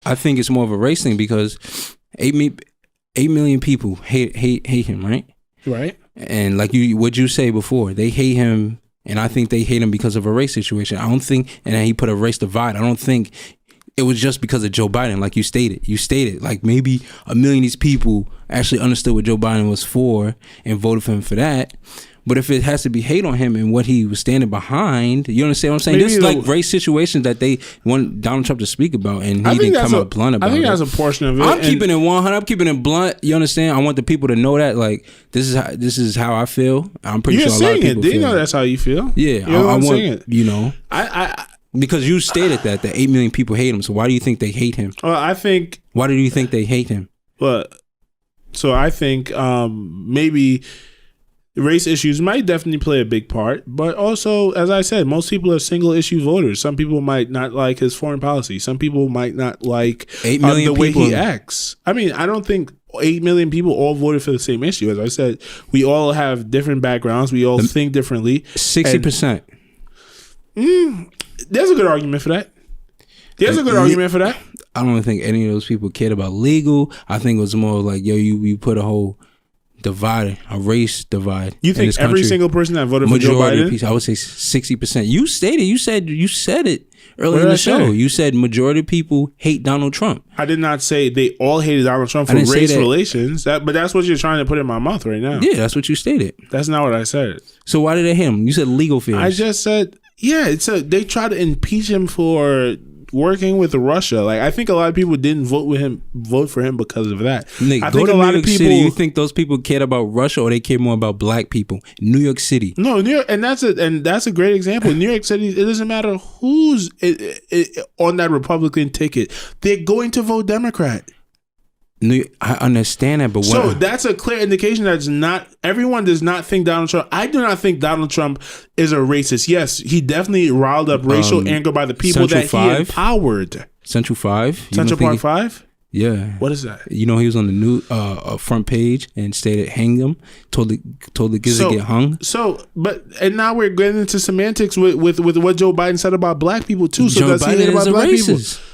I think it's more of a race thing because 8 million people hate him, right? Right. And like what you say before, they hate him, and I think they hate him because of a race situation. I don't think, and then he put a race divide. I don't think it was just because of Joe Biden, like you stated. You stated like maybe 1 million of these people actually understood what Joe Biden was for and voted for him for that. But if it has to be hate on him and what he was standing behind, you understand what I'm saying? Maybe There's like race situations that they want Donald Trump to speak about, and he didn't come out blunt about it. I think that's a portion of it. I'm keeping it 100. I'm keeping it blunt. You understand? I want the people to know that like this is how I feel. I'm pretty sure a lot of people feel. You know that. That's how you feel. Yeah, I want you know. Because you stated that the 8 million people hate him. So why do you think they hate him? I think. Why do you think they hate him? Well, so I think maybe race issues might definitely play a big part, but also, as I said, most people are single issue voters. Some people might not like his foreign policy. Some people might not like 8 million the way he acts. I mean, I don't think 8 million people all voted for the same issue. As I said, we all have different backgrounds. We all think differently. 60%. There's a good argument for that. I don't think any of those people cared about legal. I think it was more like, yo, you put a whole divide, a race divide. You think every single person that voted for Joe Biden? I would say 60%. You said it earlier in the show. You said majority of people hate Donald Trump. I did not say they all hated Donald Trump for race relations. But that's what you're trying to put in my mouth right now. Yeah, that's what you stated. That's not what I said. So why did they hate him? You said legal fears. I just said, yeah, they tried to impeach him for working with Russia. Like, I think a lot of people didn't vote for him because of that. Nick, I think a lot of people. City, you think those people cared about Russia, or they care more about black people? New York City. No, New York, and that's a great example. New York City, it doesn't matter who's on that Republican ticket. They're going to vote Democrat. I understand that, but so that's a clear indication that everyone does not think Donald Trump. I do not think Donald Trump is a racist. Yes, he definitely riled up racial anger by the people that he empowered. Central 5, Central Park 5. Yeah, what is that? You know, he was on the new front page and stated hang him. Told the kids to get hung. And now we're getting into semantics with what Joe Biden said about black people too. So Joe Biden is a racist. People?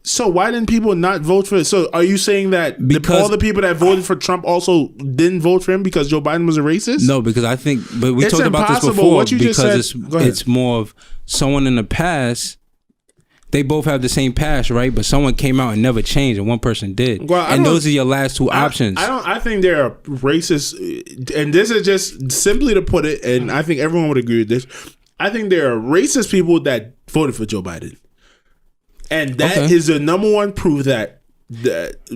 So why didn't people not vote for it? So are you saying that all the people that voted for Trump also didn't vote for him because Joe Biden was a racist? No, because I think, but we talked about this before. What you just because said, it's more of someone in the past. They both have the same past, right? But someone came out and never changed, and one person did. Well, and those are your last two options. I think there are racist, and this is just simply to put it, and I think everyone would agree with this. I think there are racist people that voted for Joe Biden. And that is the number one proof that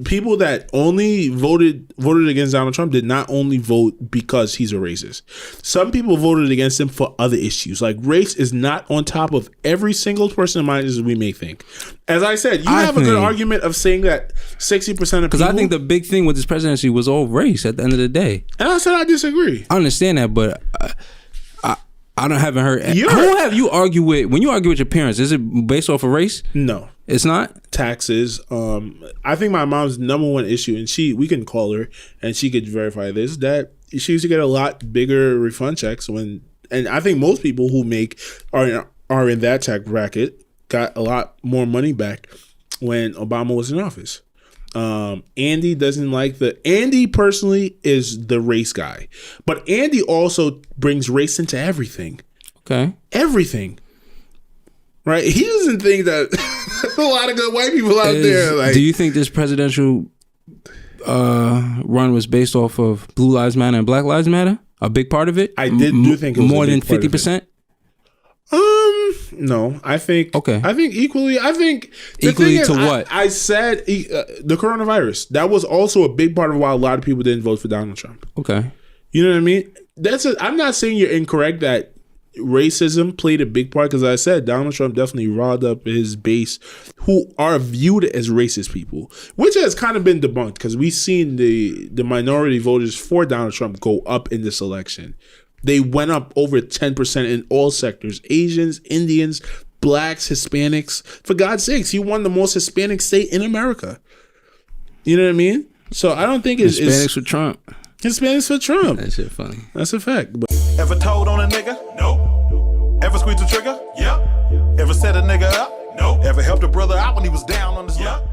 people that only voted against Donald Trump did not only vote because he's a racist. Some people voted against him for other issues. Like, race is not on top of every single person's mind as we may think. As I said, I have a good argument of saying that 60% of people... Because I think the big thing with this presidency was all race at the end of the day. And I said I disagree. I understand that, but... haven't heard. Who have you argued with? When you argue with your parents, is it based off of race? No, it's not. Taxes. I think my mom's number one issue, and we can call her, and she could verify this, that she used to get a lot bigger refund checks and I think most people who are in that tax bracket got a lot more money back when Obama was in office. Andy doesn't like Andy personally is the race guy, but Andy also brings race into everything. Okay. Everything. Right? He doesn't think that a lot of good white people out there. Like, do you think this presidential run was based off of Blue Lives Matter and Black Lives Matter? A big part of it? I do think it was more than 50%? No, I think equally. I think equally to what? I said the coronavirus. That was also a big part of why a lot of people didn't vote for Donald Trump. Okay, you know what I mean. I'm not saying you're incorrect that racism played a big part, because I said Donald Trump definitely riled up his base, who are viewed as racist people, which has kind of been debunked because we've seen the minority voters for Donald Trump go up in this election. They went up over 10% in all sectors. Asians, Indians, blacks, Hispanics. For God's sakes, he won the most Hispanic state in America. You know what I mean? So I don't think Hispanics for Trump. Hispanics for Trump. That shit funny. That's a fact. Ever told on a nigga? No. Ever squeezed the trigger? Yeah. Ever set a nigga up? No. Ever helped a brother out when he was down on his luck?